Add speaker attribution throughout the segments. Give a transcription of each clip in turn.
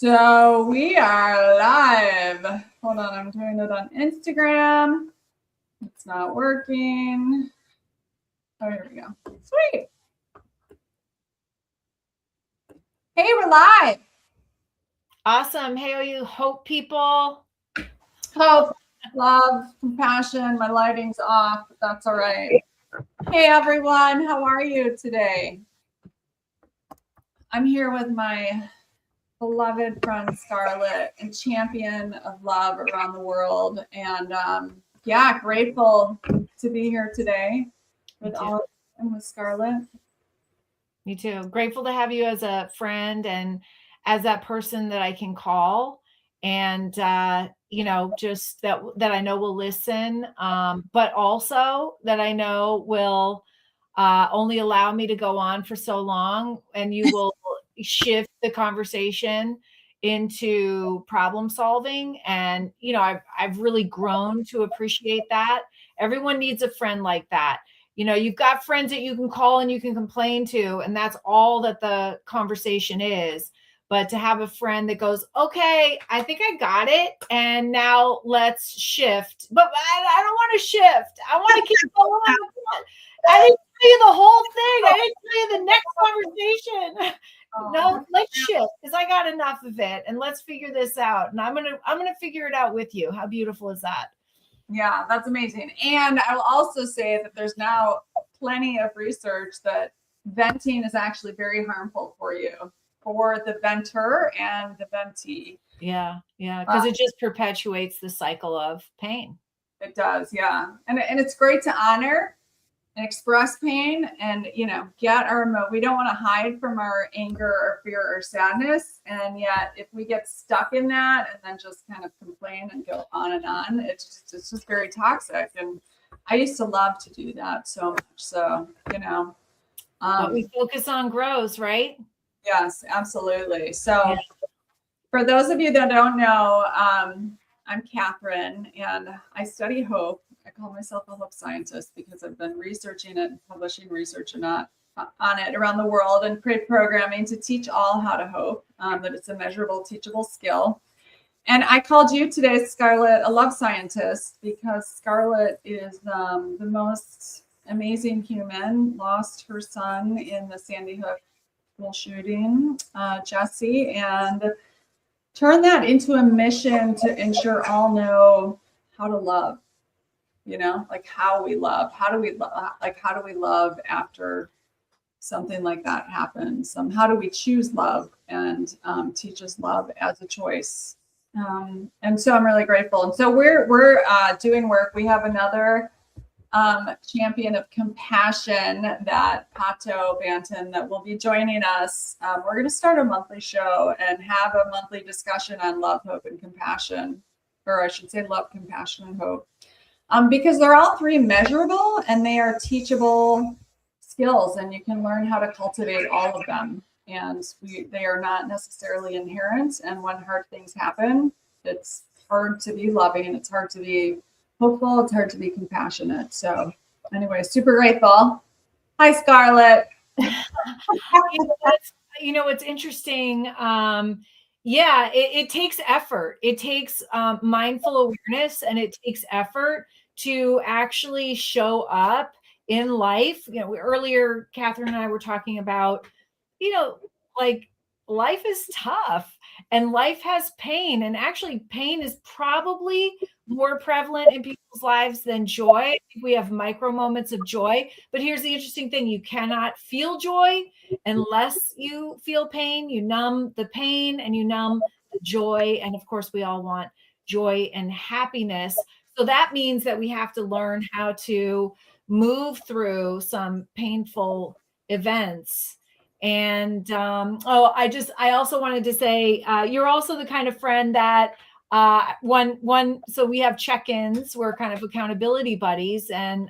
Speaker 1: So we are live. Hold on, I'm doing it on Instagram. It's not working. Oh, here we go. Sweet. Hey, we're live.
Speaker 2: Awesome. Hey, are you hope people?
Speaker 1: Hope, love, compassion. My lighting's off, but that's all right. Hey, everyone. How are you today? I'm here with my beloved friend Scarlett, a champion of love around the world. And yeah, grateful to be here today with all and with Scarlett.
Speaker 2: Me too. Grateful to have you as a friend and as that person that I can call and just that I know will listen, but also that I know will only allow me to go on for so long, and you will shift the conversation into problem solving. And I've really grown to appreciate that. Everyone needs a friend like that. You've got friends that you can call and you can complain to, and that's all that the conversation is. But to have a friend that goes, okay, I think I got it, and now let's shift. But I don't want to shift. I want to keep going. I didn't tell you the whole thing. I didn't tell you the next conversation. No, let's shift because I got enough of it, and let's figure this out. And I'm gonna figure it out with you. How beautiful is that?
Speaker 1: Yeah, that's amazing. And I will also say that there's now plenty of research that venting is actually very harmful for you, for the venter and the ventee.
Speaker 2: Yeah, because it just perpetuates the cycle of pain.
Speaker 1: It does, yeah. And it's great to honor and express pain and, get our we don't want to hide from our anger or fear or sadness. And yet if we get stuck in that and then just kind of complain and go on and on, it's just very toxic. And I used to love to do that so much. So,
Speaker 2: what we focus on grows, right?
Speaker 1: Yes, absolutely. So for those of you that don't know, I'm Catherine and I study hope. I call myself a hope scientist because I've been researching it and publishing research on it around the world and create programming to teach all how to hope, that it's a measurable, teachable skill. And I called you today, Scarlett, a love scientist because Scarlett is the most amazing human, lost her son in the Sandy Hook school shooting, Jesse, and turn that into a mission to ensure all know how to love. Like how we love. How do we love after something like that happens? How do we choose love and teach us love as a choice? And so I'm really grateful. And so we're doing work. We have another champion of compassion, that Pato Banton, that will be joining us. We're going to start a monthly show and have a monthly discussion on love, hope, and compassion, or I should say love, compassion, and hope. Because they're all three measurable and they are teachable skills, and you can learn how to cultivate all of them. And they are not necessarily inherent. And when hard things happen, it's hard to be loving, it's hard to be hopeful, it's hard to be compassionate. So anyway, super grateful. Hi, Scarlett.
Speaker 2: It's interesting. It takes effort. It takes mindful awareness, and it takes effort to actually show up in life. Earlier, Catherine and I were talking about, like life is tough and life has pain. And actually, pain is probably more prevalent in people's lives than joy. I think we have micro moments of joy. But here's the interesting thing: you cannot feel joy unless you feel pain. You numb the pain and you numb the joy. And of course, we all want joy and happiness. So that means that we have to learn how to move through some painful events. And I also wanted to say, you're also the kind of friend that so we have check-ins. We're kind of accountability buddies, and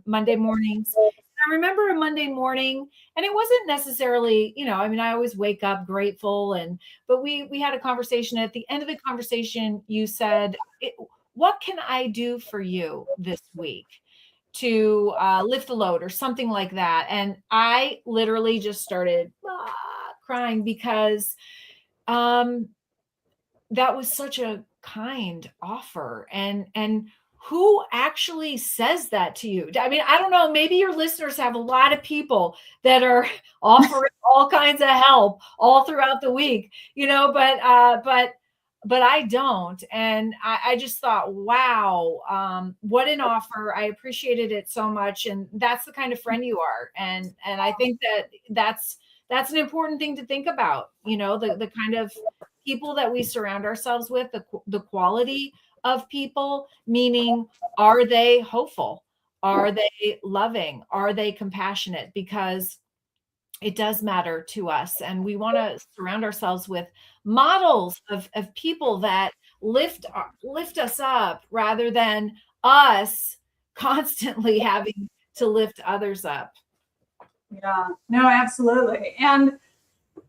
Speaker 2: Monday mornings. I remember a Monday morning, and it wasn't necessarily, I always wake up grateful, but we had a conversation. At the end of the conversation, you said, what can I do for you this week to lift the load or something like that? And I literally just started crying because that was such a kind offer. And who actually says that to you? I mean, I don't know, maybe your listeners have a lot of people that are offering all kinds of help all throughout the week, but I don't. And I just thought, wow, what an offer. I appreciated it so much. And that's the kind of friend you are. And I think that's an important thing to think about, the kind of people that we surround ourselves with, the quality of people, meaning, are they hopeful? Are they loving? Are they compassionate? Because it does matter to us. And we want to surround ourselves with models of people that lift us up rather than us constantly having to lift others up.
Speaker 1: Yeah, no, absolutely. And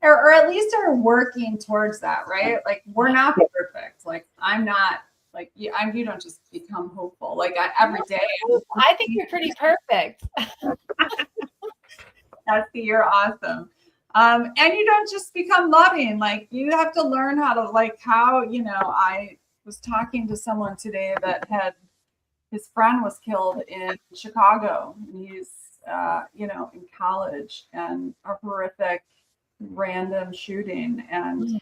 Speaker 1: or at least are working towards that, right? Like we're not perfect. Like I'm not like you don't just become hopeful. Like every day.
Speaker 2: I think you're pretty perfect.
Speaker 1: You're awesome. And you don't just become loving. Like you have to learn how to I was talking to someone today that had his friend was killed in Chicago. And he's in college, and a horrific random shooting, and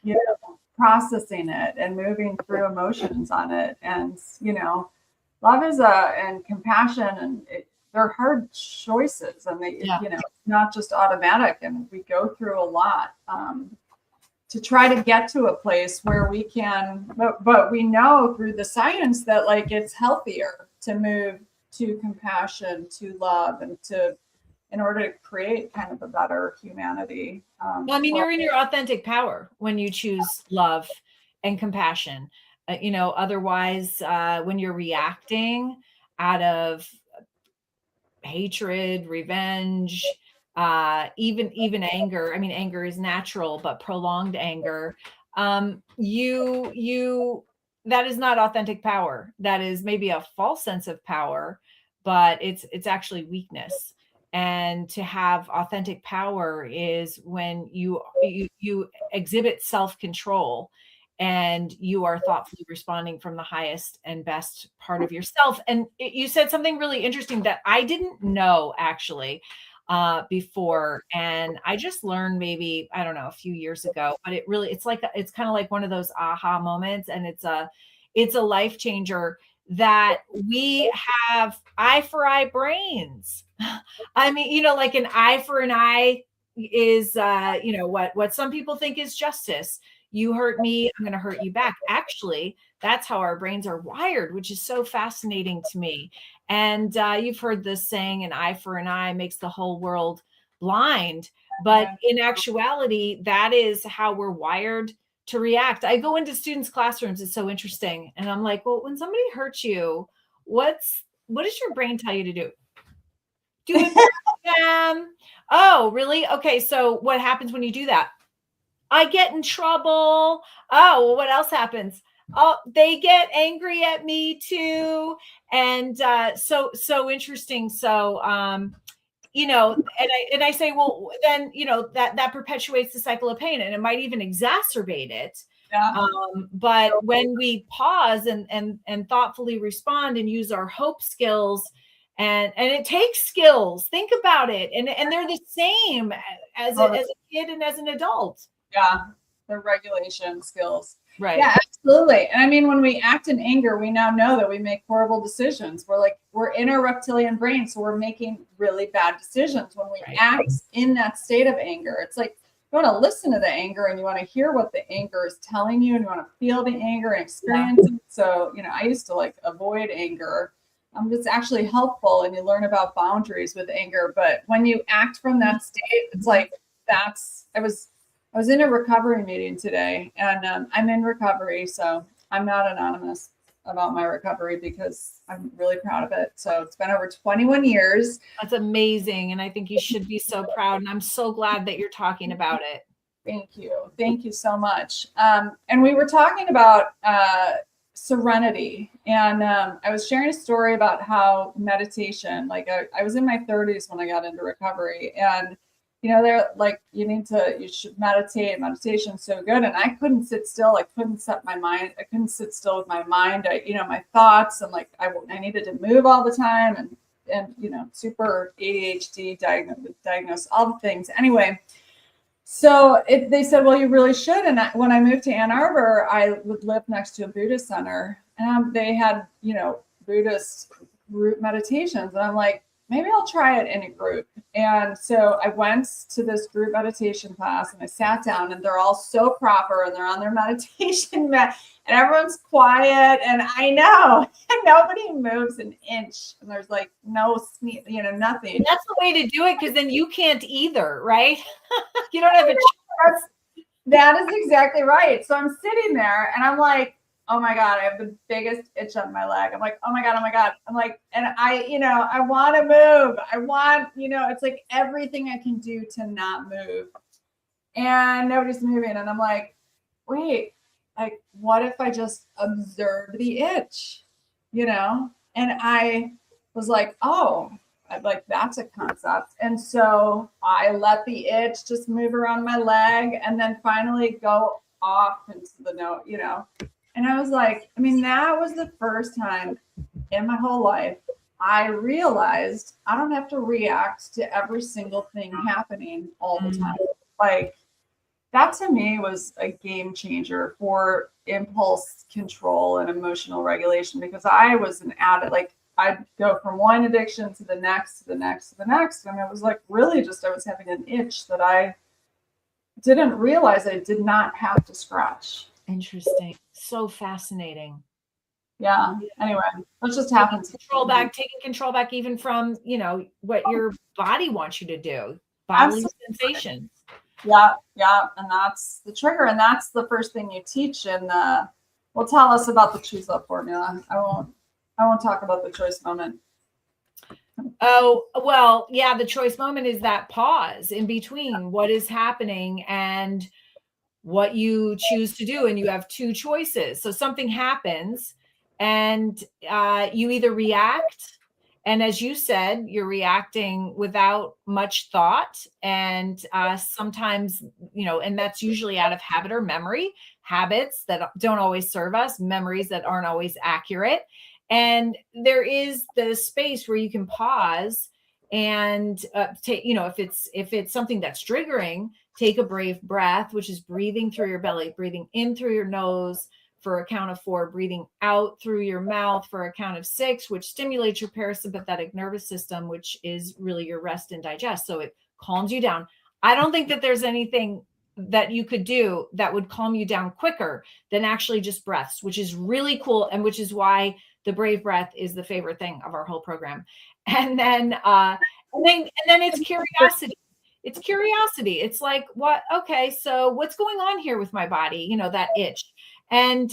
Speaker 1: processing it and moving through emotions on it. And love is and compassion, and they're hard choices, and they it's not just automatic, and we go through a lot to try to get to a place where we can, but we know through the science that like it's healthier to move to compassion, to love, and in order to create kind of a better humanity.
Speaker 2: Well, I mean, you're in your authentic power when you choose love and compassion. Otherwise, when you're reacting out of hatred, revenge, even anger. I mean, anger is natural, but prolonged anger, that is not authentic power. That is maybe a false sense of power, but it's actually weakness. And to have authentic power is when you exhibit self-control, and you are thoughtfully responding from the highest and best part of yourself. And you said something really interesting that I didn't know actually before. And I just learned maybe, I don't know, a few years ago, but it's kind of like one of those aha moments. And it's a life changer, that we have eye for eye brains. I mean, like an eye for an eye is, what some people think is justice. You hurt me, I'm going to hurt you back. Actually, that's how our brains are wired, which is so fascinating to me. And you've heard this saying, an eye for an eye makes the whole world blind. But in actuality, that is how we're wired to react. I go into students' classrooms. It's so interesting. And I'm like, well, when somebody hurts you, what does your brain tell you to do? Do it for them. Oh, really? Okay. So what happens when you do that? I get in trouble. Oh, well, what else happens? Oh, they get angry at me too. And so interesting. So and I say, well, then that perpetuates the cycle of pain, and it might even exacerbate it.
Speaker 1: Yeah.
Speaker 2: But when we pause and thoughtfully respond and use our hope skills, and it takes skills. Think about it, and they're the same as a kid and as an adult.
Speaker 1: Yeah, the regulation skills.
Speaker 2: Right.
Speaker 1: Yeah, absolutely. And I mean, when we act in anger, we now know that we make horrible decisions. We're in our reptilian brain, so we're making really bad decisions when we act in that state of anger. It's like you want to listen to the anger, and you want to hear what the anger is telling you, and you want to feel the anger and experience it. So, I used to avoid anger. It's actually helpful, and you learn about boundaries with anger. But when you act from that state, it's like I was in a recovery meeting today, and I'm in recovery, so I'm not anonymous about my recovery because I'm really proud of it. So it's been over 21 years.
Speaker 2: That's amazing. And I think you should be so proud. And I'm so glad that you're talking about it.
Speaker 1: Thank you. Thank you so much. And we were talking about serenity. And I was sharing a story about how meditation, I was in my 30s when I got into recovery, and they're like, you should meditate. Meditation's so good. And I couldn't sit still. I couldn't sit still with my mind. My thoughts, and like, I needed to move all the time, and super ADHD diagnosed all the things. Anyway, so they said, well, you really should. And when I moved to Ann Arbor, I would live next to a Buddhist center, and they had, Buddhist group meditations. And I'm like, maybe I'll try it in a group. And so I went to this group meditation class, and I sat down, and they're all so proper, and they're on their meditation mat, and everyone's quiet. And I know, and nobody moves an inch, and there's like no sneeze, nothing.
Speaker 2: And that's the way to do it, because then you can't either, right? You don't have a choice.
Speaker 1: That is exactly right. So I'm sitting there, and I'm like, oh my God, I have the biggest itch on my leg. I'm like, oh my God. I'm like, and I want to move. I want, it's like everything I can do to not move. And nobody's moving. And I'm like, wait, like, what if I just observe the itch, And I was like, oh, that's a concept. And so I let the itch just move around my leg, and then finally go off into the note, And I was like, that was the first time in my whole life I realized I don't have to react to every single thing happening all the time. Like, that to me was a game changer for impulse control and emotional regulation, because I was an addict. Like, I'd go from one addiction to the next, to the next, to the next. And it was like, really just, I was having an itch that I didn't realize I did not have to scratch.
Speaker 2: Interesting. So fascinating.
Speaker 1: Yeah. Anyway, that just happens.
Speaker 2: Taking control back even from, what your body wants you to do. Bodily sensations.
Speaker 1: Yeah. Yeah. And that's the trigger. And that's the first thing you teach in well, tell us about the Choose Love formula. I won't talk about the choice moment.
Speaker 2: Oh, well, yeah. The choice moment is that pause in between what is happening and what you choose to do. And you have two choices. So something happens, and you either react. And as you said, you're reacting without much thought. And sometimes, and that's usually out of habit or memory, habits that don't always serve us, memories that aren't always accurate. And there is the space where you can pause and take, if it's something that's triggering, take a brave breath, which is breathing through your belly, breathing in through your nose for a count of 4, breathing out through your mouth for a count of 6, which stimulates your parasympathetic nervous system, which is really your rest and digest. So it calms you down. I don't think that there's anything that you could do that would calm you down quicker than actually just breaths, which is really cool. And which is why the brave breath is the favorite thing of our whole program. And then it's curiosity. It's curiosity. It's like, what? Okay, so what's going on here with my body? That itch. And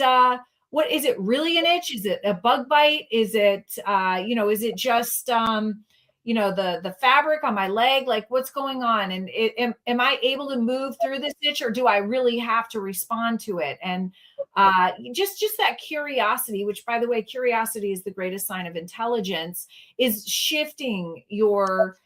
Speaker 2: what is it really an itch? Is it a bug bite? Is it, is it just, the fabric on my leg? Like, what's going on? And am I able to move through this itch, or do I really have to respond to it? And just that curiosity, which, by the way, curiosity is the greatest sign of intelligence, is shifting your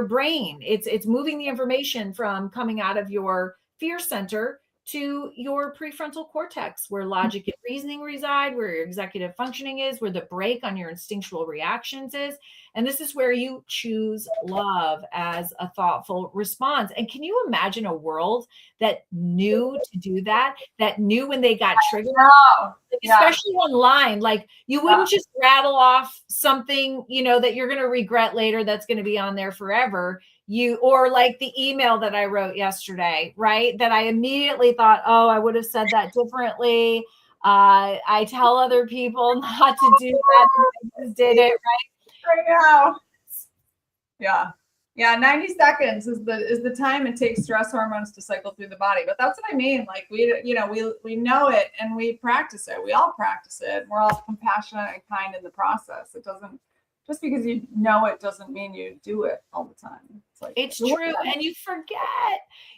Speaker 2: brain. It's moving the information from coming out of your fear center to your prefrontal cortex, where logic and reasoning reside, where your executive functioning is, where the brake on your instinctual reactions is. And this is where you choose love as a thoughtful response. And can you imagine a world that knew to do that knew when they got triggered? Especially online, like, you wouldn't just rattle off something, that you're going to regret later, that's going to be on there forever. Or like the email that I wrote yesterday, right? That I immediately thought, oh, I would have said that differently. I tell other people not to do that. I just did it,
Speaker 1: right now. Yeah. Yeah. 90 seconds is the time it takes stress hormones to cycle through the body. But that's what I mean. Like, we know it, and we practice it. We all practice it. We're all compassionate and kind in the process. It doesn't, just because you know it doesn't mean you do it all the time. It's like,
Speaker 2: it's true. And you forget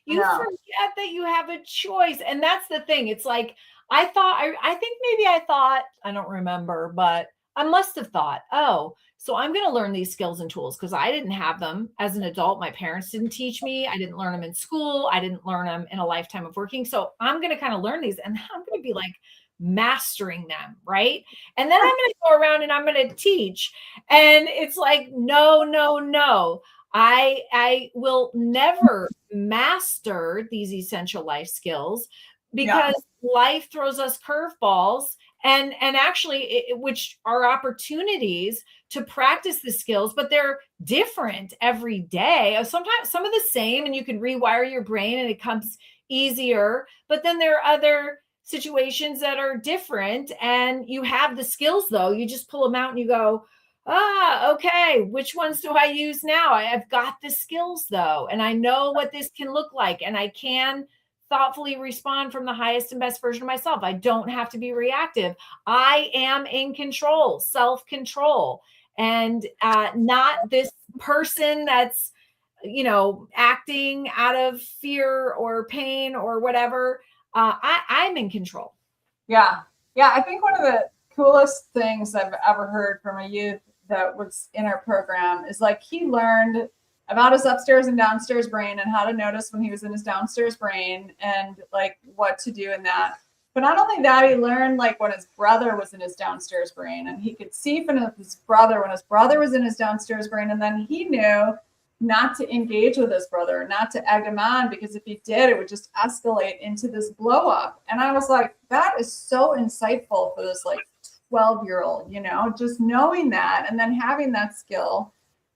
Speaker 2: that you have a choice. And that's the thing. It's like, I think maybe I thought, I don't remember, but I must have thought, oh, So I'm going to learn these skills and tools because I didn't have them as an adult. My parents didn't teach me. I didn't learn them in school. I didn't learn them in a lifetime of working. So I'm going to kind of learn these and I'm going to be like mastering them. Right. And then I'm going to go around and I'm going to teach. And it's like, no, no, no. I will never master these essential life skills because life throws us curveballs and actually which are opportunities to practice the skills, but they're different every day. Sometimes some of the same, and you can rewire your brain and it comes easier. But then there are other situations that are different and you have the skills though. You just pull them out and you go, okay, which ones do I use now? I've got the skills though, and I know what this can look like, and I can thoughtfully respond from the highest and best version of myself. I don't have to be reactive. I am in control, self-control, and not this person that's, acting out of fear or pain or whatever. I'm in control.
Speaker 1: Yeah. Yeah. I think one of the coolest things I've ever heard from a youth that was in our program is like he learned about his upstairs and downstairs brain and how to notice when he was in his downstairs brain and like what to do in that. But not only that, he learned like when his brother was in his downstairs brain and he could see from his brother when his brother was in his downstairs brain. And then he knew not to engage with his brother, not to egg him on, because if he did, it would just escalate into this blow up. And I was like, that is so insightful for this like 12-year-old, just knowing that and then having that skill.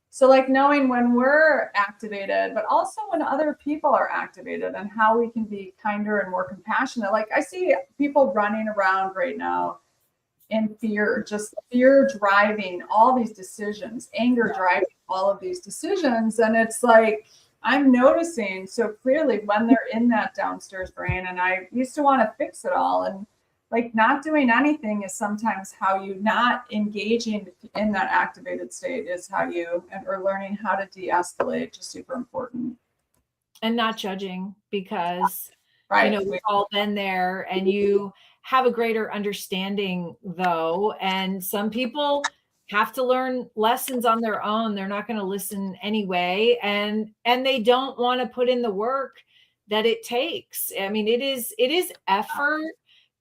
Speaker 1: So like knowing when we're activated, but also when other people are activated and how we can be kinder and more compassionate. Like I see people running around right now in fear, just fear driving all these decisions, anger driving all of these decisions. And it's like, I'm noticing so clearly when they're in that downstairs brain, and I used to want to fix it all. And like not doing anything is sometimes how you not engaging in that activated state is how you, or learning how to de-escalate, just super important.
Speaker 2: And not judging because,
Speaker 1: right.
Speaker 2: We've all been there, and you have a greater understanding though. And some people have to learn lessons on their own. They're not going to listen anyway. And they don't want to put in the work that it takes. I mean, it is effort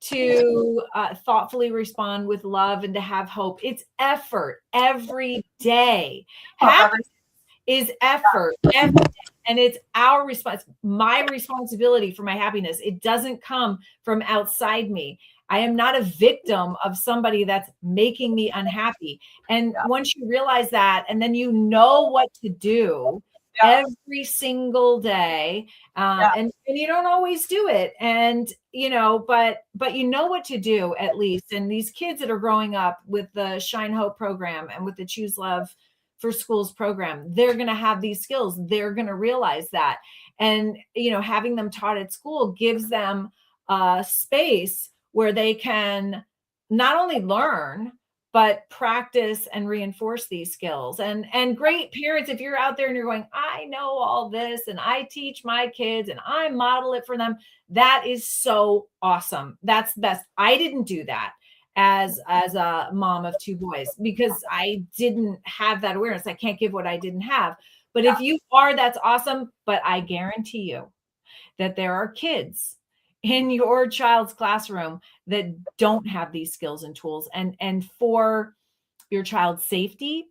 Speaker 2: to thoughtfully respond with love and to have hope. It's effort every day. Happiness is effort every day. And it's our response, my responsibility for my happiness. It doesn't come from outside me. I am not a victim of somebody that's making me unhappy. And once you realize that, and then you know what to do every single day, and you don't always do it, and but you know what to do at least. And these kids that are growing up with the Shine Hope program and with the Choose Love for Schools program, they're going to have these skills. They're going to realize that, and having them taught at school gives them a space where they can not only learn but practice and reinforce these skills. And great parents, if you're out there and you're going, I know all this and I teach my kids and I model it for them, that is so awesome. That's the best. I didn't do that as a mom of two boys because I didn't have that awareness. I can't give what I didn't have. But if you are, that's awesome. But I guarantee you that there are kids in your child's classroom that don't have these skills and tools, and for your child's safety,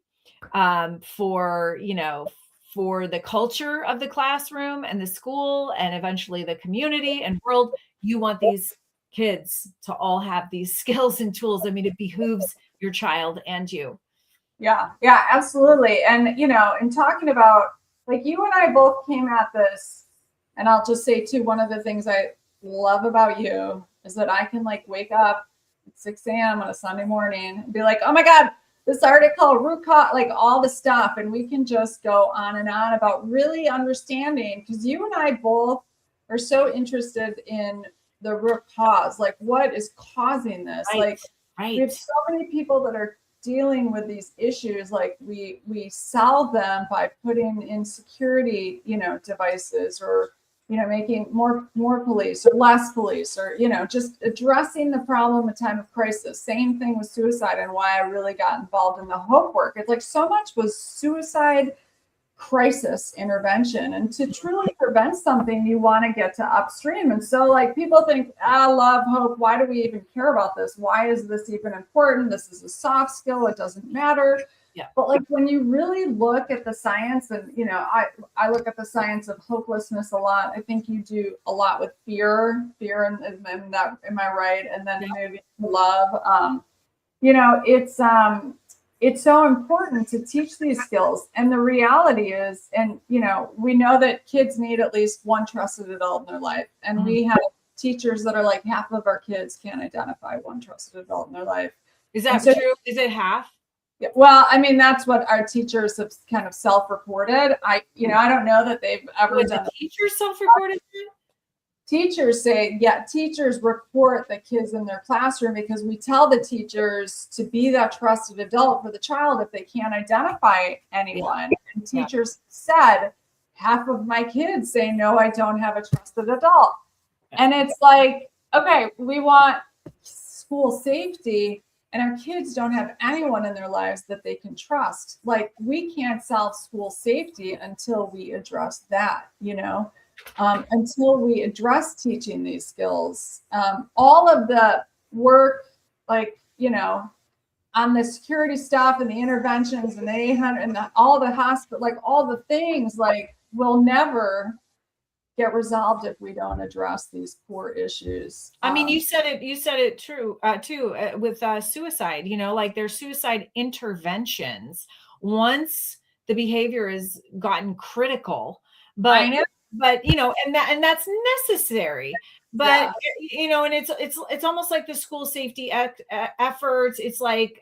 Speaker 2: for the culture of the classroom and the school and eventually the community and world, you want these kids to all have these skills and tools. I mean, it behooves your child and you.
Speaker 1: Yeah, absolutely. And, in talking about, like, you and I both came at this, and I'll just say too, one of the things I love about you is that I can like wake up at 6 a.m. on a Sunday morning and be like, oh my God, this article, root cause, like all the stuff. And we can just go on and on about really understanding, because you and I both are so interested in the root cause, like what is causing this?
Speaker 2: Right.
Speaker 1: We have so many people that are dealing with these issues. Like we solve them by putting in security, devices or making more police or less police, or, just addressing the problem at time of crisis. Same thing with suicide, and why I really got involved in the Hope work. It's like so much was suicide crisis intervention, and to truly prevent something, you want to get to upstream. And so, like, people think, I love Hope, why do we even care about this? Why is this even important? This is a soft skill, it doesn't matter.
Speaker 2: Yeah.
Speaker 1: But like, when you really look at the science, and I look at the science of hopelessness a lot. I think you do a lot with fear, and that, am I right? And then maybe love. It's so important to teach these skills. And the reality is, and we know that kids need at least one trusted adult in their life. And we have teachers that are like, half of our kids can't identify one trusted adult in their life.
Speaker 2: Is that true? Is it half?
Speaker 1: Yeah, well, I mean, that's what our teachers have kind of self-reported. I don't know that they've ever done.
Speaker 2: Teachers self-reported?
Speaker 1: Teachers say, yeah, teachers report the kids in their classroom because we tell the teachers to be that trusted adult for the child if they can't identify anyone. And teachers said, half of my kids say, no, I don't have a trusted adult. And it's like, okay, we want school safety, and our kids don't have anyone in their lives that they can trust. Like, we can't solve school safety until we address that, until we address teaching these skills. All of the work, like, on the security stuff and the interventions and the 800 and all the hospital, like all the things, like, will never get resolved if we don't address these core issues.
Speaker 2: I mean, you said it true too with suicide. Like, there's suicide interventions once the behavior has gotten critical, but and that's necessary. But and it's almost like the school safety efforts. It's like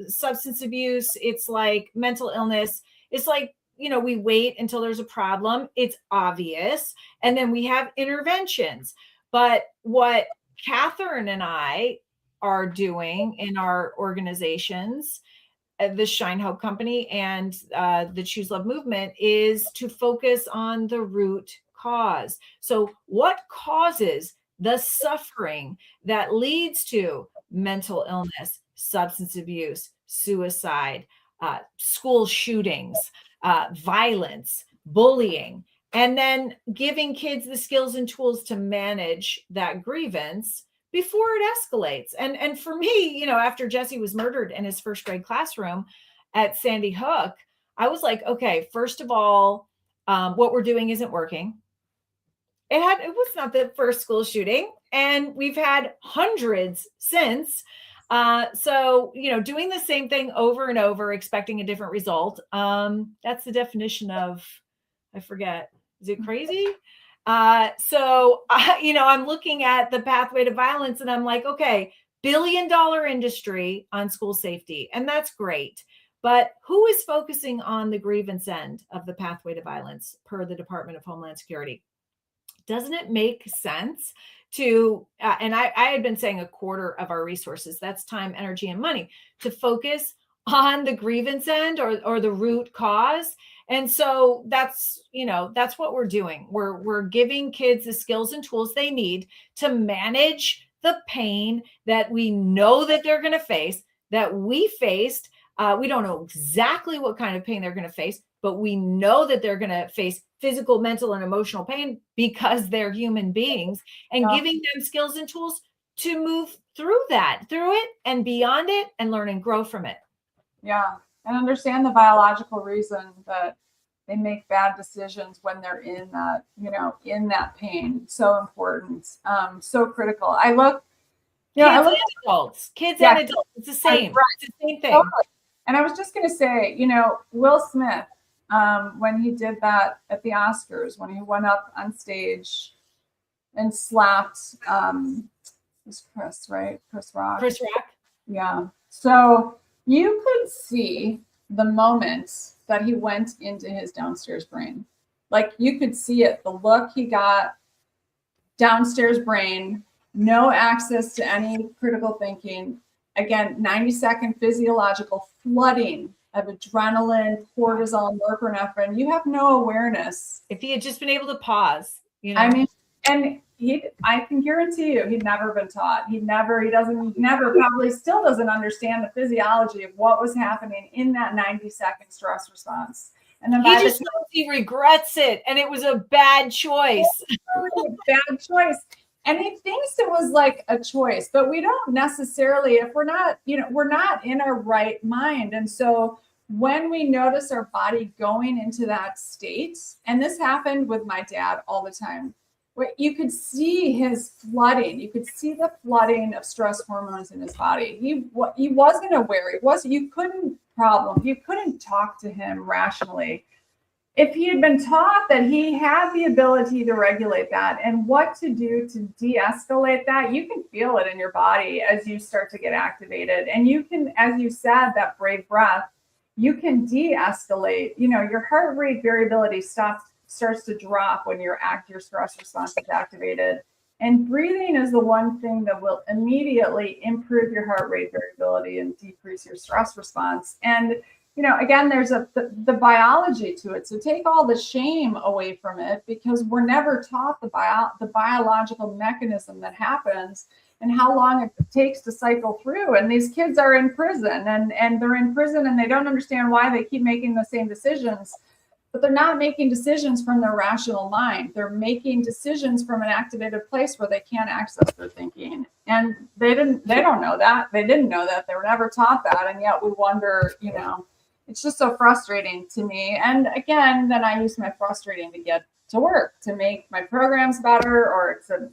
Speaker 2: substance abuse. It's like mental illness. It's like, we wait until there's a problem. It's obvious. And then we have interventions. But what Catherine and I are doing in our organizations, the Shine Hope Company and the Choose Love movement, is to focus on the root cause. So what causes the suffering that leads to mental illness, substance abuse, suicide, school shootings, violence, bullying, and then giving kids the skills and tools to manage that grievance before it escalates. And for me, after Jesse was murdered in his first grade classroom at Sandy Hook, I was like, okay, first of all, what we're doing isn't working. It was not the first school shooting, and we've had hundreds since. So, doing the same thing over and over, expecting a different result. That's the definition of, I forget, is it crazy? So, I'm looking at the pathway to violence, and I'm like, okay, billion-dollar industry on school safety. And that's great. But who is focusing on the grievance end of the pathway to violence per the Department of Homeland Security? Doesn't it make sense to, and I had been saying a quarter of our resources, that's time, energy, and money, to focus on the grievance end or the root cause. And so that's what we're doing. We're giving kids the skills and tools they need to manage the pain that we know that they're going to face, that we faced. We don't know exactly what kind of pain they're going to face, but we know that they're going to face physical, mental, and emotional pain because they're human beings, and giving them skills and tools to move through it and beyond it, and learn and grow from it.
Speaker 1: Yeah. And understand the biological reason that they make bad decisions when they're in that, in that pain. So important. So critical. I look,
Speaker 2: kids and adults, and adults. It's the same. Right. It's the same thing. Totally.
Speaker 1: And I was just going to say, Will Smith, when he did that at the Oscars, when he went up on stage and slapped, was Chris, right? Chris Rock.
Speaker 2: Chris Rock.
Speaker 1: Yeah. So you could see the moment that he went into his downstairs brain. Like, you could see it, the look he got, downstairs brain, no access to any critical thinking. Again, 90-second physiological flooding of adrenaline, cortisol, norepinephrine. You have no awareness.
Speaker 2: If he had just been able to pause You know?
Speaker 1: I mean, and I can guarantee you, he'd never been taught. He probably still doesn't understand the physiology of what was happening in that 90-second stress response. And then
Speaker 2: he just knows he regrets it, and it was a bad choice.
Speaker 1: Bad choice. And he thinks it was like a choice, but we don't necessarily, if we're not, we're not in our right mind. And so when we notice our body going into that state, and this happened with my dad all the time, where you could see his flooding, you could see the flooding of stress hormones in his body. He wasn't aware. You couldn't talk to him rationally. If he had been taught that he had the ability to regulate that and what to do to de-escalate that, you can feel it in your body as you start to get activated. And you can, as you said, that brave breath, you can de-escalate. Your heart rate variability starts to drop when your stress response is activated. And breathing is the one thing that will immediately improve your heart rate variability and decrease your stress response. And again, there's the biology to it. So take all the shame away from it, because we're never taught the biological mechanism that happens and how long it takes to cycle through. And these kids are in prison, and they're in prison, and they don't understand why they keep making the same decisions. But they're not making decisions from their rational mind. They're making decisions from an activated place where they can't access their thinking. And they don't know that. They didn't know that. They were never taught that. And yet we wonder, it's just so frustrating to me. And again, then I use my frustrating to get to work, to make my programs better, or to,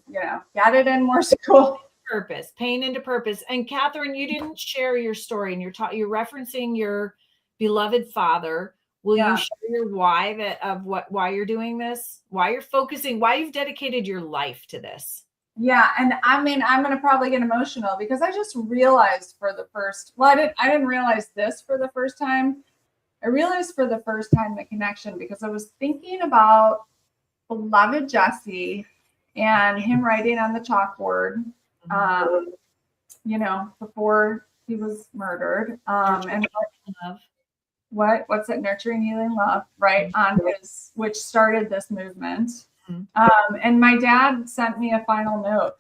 Speaker 1: get it in more school.
Speaker 2: Purpose, pain into purpose. And Catherine, you didn't share your story, and you're referencing your beloved father. Will you share your why you're doing this? Why you're focusing, why you've dedicated your life to this?
Speaker 1: Yeah. And I mean, I'm going to probably get emotional because I just realized I didn't realize this for the first time. I realized for the first time the connection, because I was thinking about beloved Jesse and him writing on the chalkboard, before he was murdered. And what's it? Nurturing, healing, love, right? Which started this movement. And my dad sent me a final note,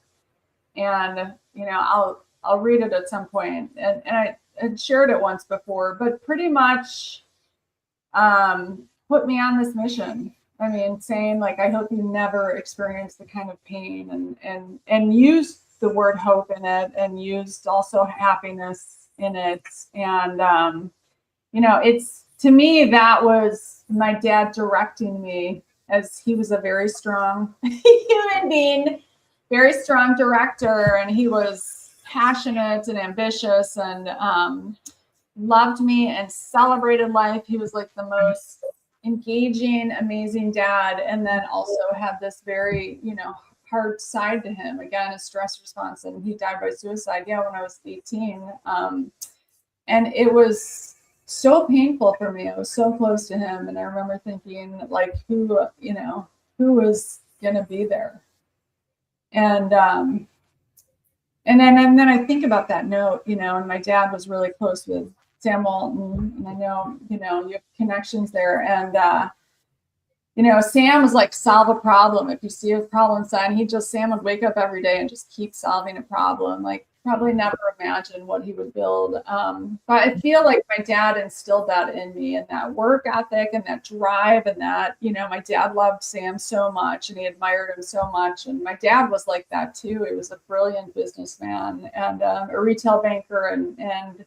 Speaker 1: and I'll read it at some point. And I had shared it once before, but pretty much put me on this mission. I mean, saying like, I hope you never experience the kind of pain, and used the word hope in it, and used also happiness in it. And it's, to me, that was my dad directing me, as he was a very strong human being, very strong director, and he was passionate and ambitious, and loved me and celebrated life. He was like the most engaging, amazing dad, and then also had this very, hard side to him. Again, a stress response, and he died by suicide, when I was 18. And it was so painful for me. I was so close to him, and I remember thinking, like, who was gonna be there? And then I think about that note, and my dad was really close with Sam Walton, and I know, you have connections there. And Sam was like, solve a problem. If you see a problem sign, Sam would wake up every day and just keep solving a problem. Like, probably never imagined what he would build. But I feel like my dad instilled that in me, and that work ethic and that drive, and that, my dad loved Sam so much, and he admired him so much. And my dad was like that too. He was a brilliant businessman, and a retail banker, and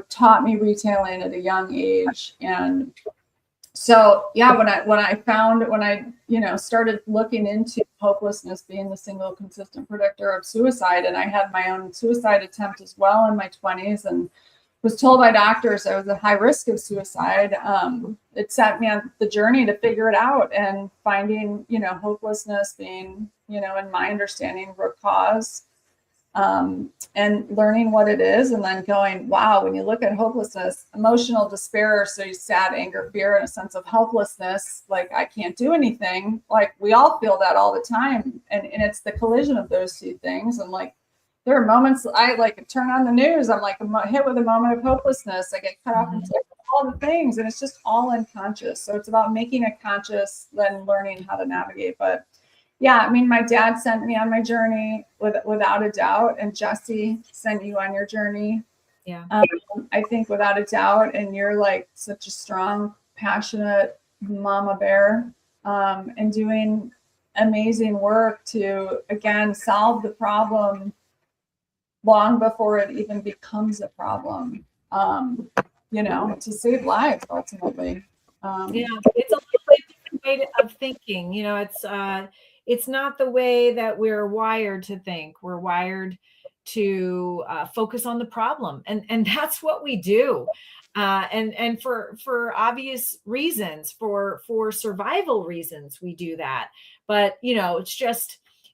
Speaker 1: taught me retailing at a young age. And so, when I started looking into hopelessness being the single consistent predictor of suicide, and I had my own suicide attempt as well in my 20s, and was told by doctors I was at high risk of suicide, it set me on the journey to figure it out, and finding, hopelessness being, in my understanding, root cause, and learning what it is, and then going, wow, when you look at hopelessness, emotional despair, so you sad, anger, fear, and a sense of helplessness, like, I can't do anything. Like, we all feel that all the time. And it's the collision of those two things. And like, there are moments I like turn on the news. I'm like hit with a moment of hopelessness. I get cut off from all the things, and it's just all unconscious. So it's about making it conscious, then learning how to navigate. But yeah, I mean, my dad sent me on my journey without a doubt, and Jesse sent you on your journey.
Speaker 2: Yeah.
Speaker 1: I think without a doubt, and you're like such a strong, passionate mama bear, and doing amazing work to, again, solve the problem long before it even becomes a problem, to save lives ultimately.
Speaker 2: Yeah, it's a little bit different way of thinking. It's not the way that we're wired to think. We're wired to focus on the problem, and that's what we do. And for obvious reasons, for survival reasons, we do that. But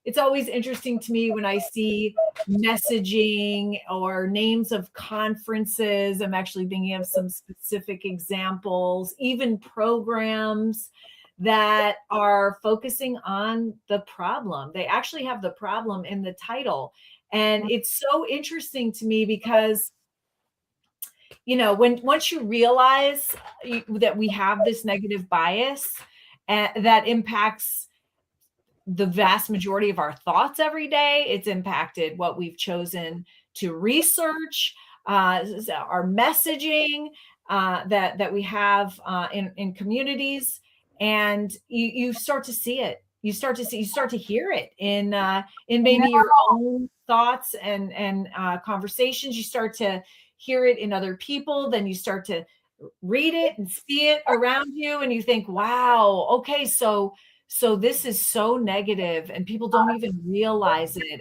Speaker 2: it's always interesting to me when I see messaging or names of conferences. I'm actually thinking of some specific examples, even programs that are focusing on the problem. They actually have the problem in the title. And it's so interesting to me because, once you realize that we have this negative bias that impacts the vast majority of our thoughts every day, it's impacted what we've chosen to research, our messaging that we have in communities, and you start to see it. You start to hear it in maybe your own thoughts and conversations. You start to hear it in other people. Then you start to read it and see it around you, and you think, "Wow, okay, so this is so negative, and people don't even realize it."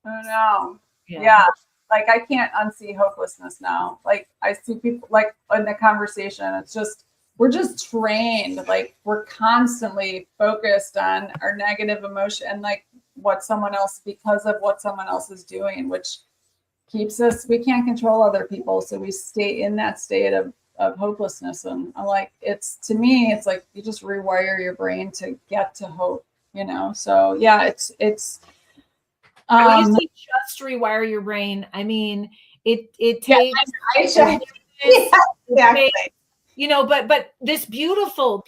Speaker 1: Oh no, yeah. Like I can't unsee hopelessness now. Like I see people like in the conversation. It's just we're just trained. Like we're constantly focused on our negative emotion and like what someone else because of what someone else is doing, which keeps us. We can't control other people, so we stay in that state of hopelessness. And I'm like, to me, it's like you just rewire your brain to get to hope, So yeah, it's
Speaker 2: when you say just rewire your brain, I mean it takes
Speaker 1: exactly.
Speaker 2: But this beautiful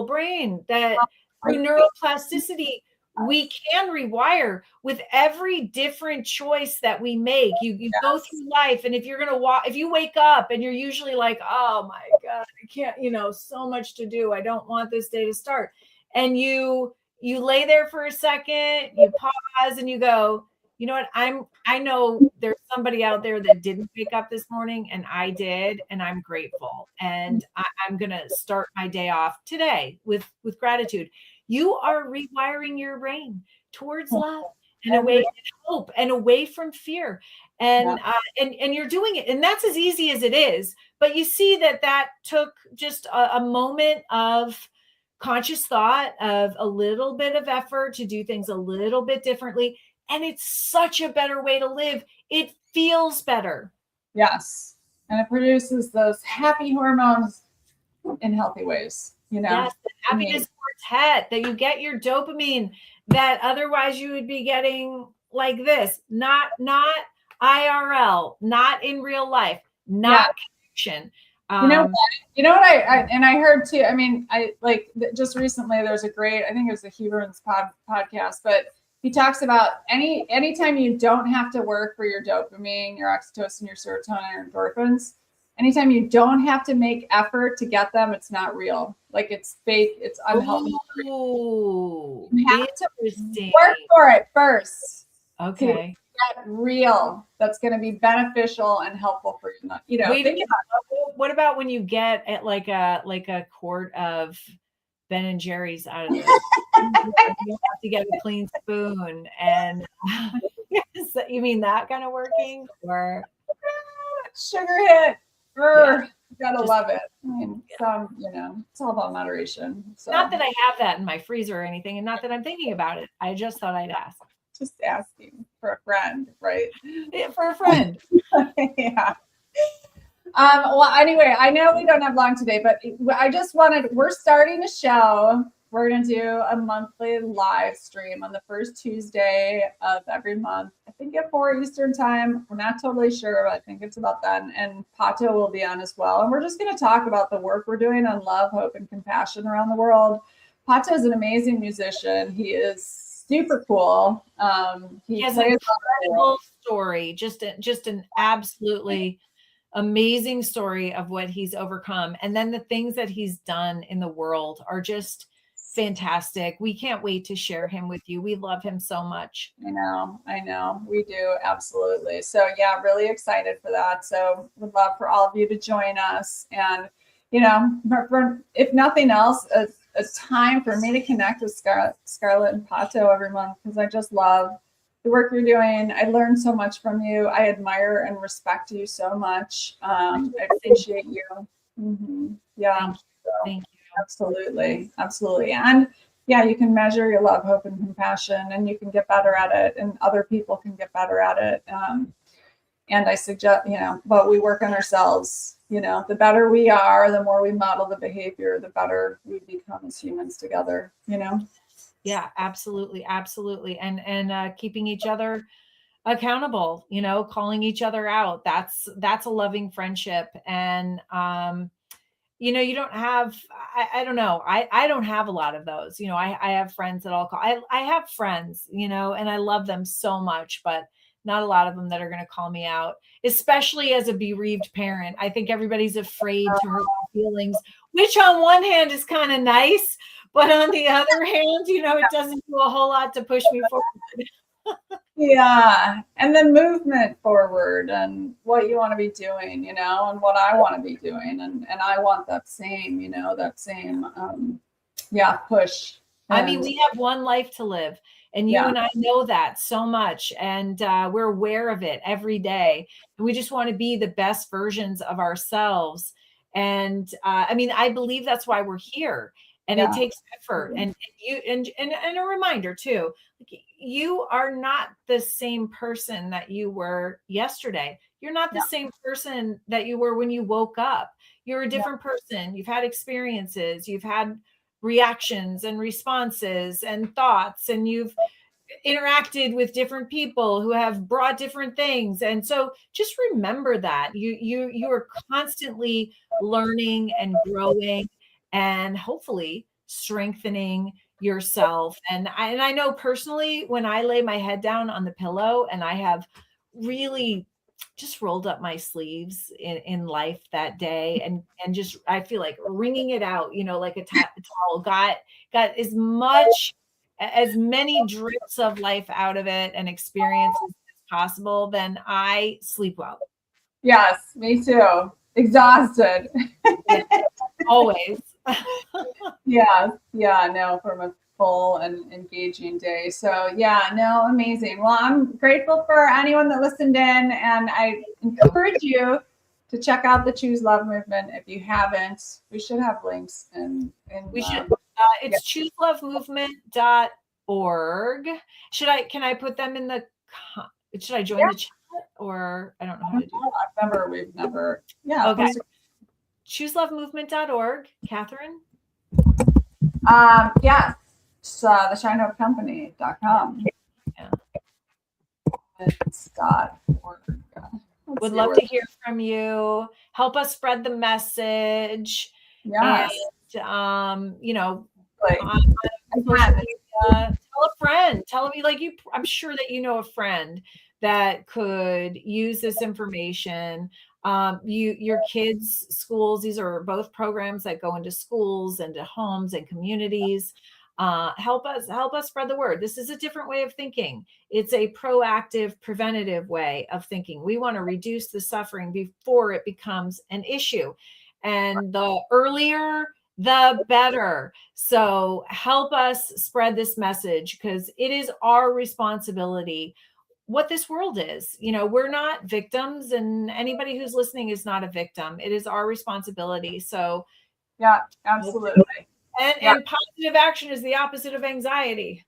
Speaker 2: brain that through neuroplasticity we can rewire with every different choice that we make. You go through life, and if you're gonna if you wake up and you're usually like, oh my God, I can't, so much to do. I don't want this day to start. And you lay there for a second, you pause, and you go, you know what? I know there's somebody out there that didn't wake up this morning, and I did, and I'm grateful. And I'm gonna start my day off today with gratitude. You are rewiring your brain towards love and away from hope and away from fear. And you're doing it. And that's as easy as it is. But you see that took just a moment of conscious thought, of a little bit of effort to do things a little bit differently. And it's such a better way to live. It feels better.
Speaker 1: Yes. And it produces those happy hormones in healthy ways,
Speaker 2: Yes, the happiness quartet, that you get your dopamine that otherwise you would be getting like this, not IRL, not in real life, not connection.
Speaker 1: You know what I heard too. I mean, I like just recently there's a great, I think it was the Huberman's podcast, but he talks about anytime you don't have to work for your dopamine, your oxytocin, your serotonin, your endorphins, anytime you don't have to make effort to get them, it's not real. Like it's fake, it's unhealthy.
Speaker 2: Ooh,
Speaker 1: you have to work for it first.
Speaker 2: Okay.
Speaker 1: Get real. That's going to be beneficial and helpful for you.
Speaker 2: What about when you get at like a quart of Ben and Jerry's out of there? You have to get a clean spoon, and you mean that kind of working, or
Speaker 1: sugar hit? Gotta love it. I mean, it's all about moderation. So.
Speaker 2: Not that I have that in my freezer or anything, and not that I'm thinking about it. I just thought I'd ask.
Speaker 1: Just asking for a friend, right?
Speaker 2: Yeah, for a friend.
Speaker 1: Yeah. Well, anyway, I know we don't have long today, but we're starting a show we're going to do a monthly live stream on the first Tuesday of every month. I think at 4 Eastern time. We're not totally sure, but I think it's about then. And Pato will be on as well. And we're just going to talk about the work we're doing on love, hope, and compassion around the world. Pato is an amazing musician. He is super cool.
Speaker 2: He has an incredible story, just an absolutely amazing story of what he's overcome. And then the things that he's done in the world are just fantastic. We can't wait to share him with you. We love him so much.
Speaker 1: I know. We do. Absolutely. So yeah, really excited for that. So would love for all of you to join us. And, if nothing else, a time for me to connect with Scarlett and Pato every month, because I just love the work you're doing. I learned so much from you. I admire and respect you so much. I appreciate you. Mm-hmm. Yeah.
Speaker 2: Thank you.
Speaker 1: Absolutely. And yeah, you can measure your love, hope, and compassion, and you can get better at it, and other people can get better at it. And I suggest, but we work on ourselves. The better we are, the more we model the behavior, the better we become as humans together,
Speaker 2: Yeah, absolutely. And keeping each other accountable, calling each other out. That's a loving friendship. And, you don't have, I don't know. I don't have a lot of those, I have friends that I'll call. I have friends, and I love them so much, but not a lot of them that are going to call me out, especially as a bereaved parent. I think everybody's afraid to hurt my feelings, which on one hand is kind of nice, but on the other hand, it doesn't do a whole lot to push me forward.
Speaker 1: Yeah. And then movement forward and what you want to be doing, and what I want to be doing. And I want that same, push.
Speaker 2: I mean, we have one life to live, and you and I know that so much, and we're aware of it every day. And we just want to be the best versions of ourselves. And I believe that's why we're here. And it takes effort. And a reminder too, you are not the same person that you were yesterday. You're not the same person that you were when you woke up. You're a different person. You've had experiences, you've had reactions and responses and thoughts, and you've interacted with different people who have brought different things. And so just remember that you are constantly learning and growing, and hopefully strengthening yourself. And I know personally, when I lay my head down on the pillow and I have really just rolled up my sleeves in life that day, and just, I feel like wringing it out, like a towel, got as many drips of life out of it and experiences as possible, then I sleep well.
Speaker 1: Yes, me too. Exhausted.
Speaker 2: Always.
Speaker 1: From a full and engaging day. So amazing. Well, I'm grateful for anyone that listened in, and I encourage you to check out the Choose Love movement if you haven't. We should have links in
Speaker 2: we should. It's chooselovemovement.org. Can I put them in the, should I join the chat, or I don't know how to do it.
Speaker 1: We've never.
Speaker 2: Okay. chooselovemovement.org. Catherine?
Speaker 1: Yes. It's theshinehopecompany.com.
Speaker 2: Yeah.
Speaker 1: It's .org.
Speaker 2: Would love to hear from you. Help us spread the message.
Speaker 1: Yes.
Speaker 2: And,
Speaker 1: like,
Speaker 2: tell a friend. I'm sure that you know a friend that could use this information. Your kids' schools, these are both programs that go into schools, into homes and communities. Help us spread the word. This is a different way of thinking. It's a proactive, preventative way of thinking. We want to reduce the suffering before it becomes an issue. And the earlier, the better. So help us spread this message, because it is our responsibility what this world is. We're not victims, and anybody who's listening is not a victim. It is our responsibility. So
Speaker 1: yeah, absolutely.
Speaker 2: And positive action is the opposite of anxiety.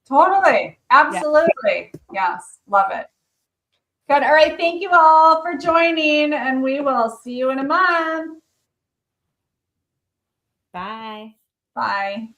Speaker 1: Totally. Absolutely. Yes. Love it. Good. All right. Thank you all for joining, and we will see you in a month.
Speaker 2: Bye.
Speaker 1: Bye.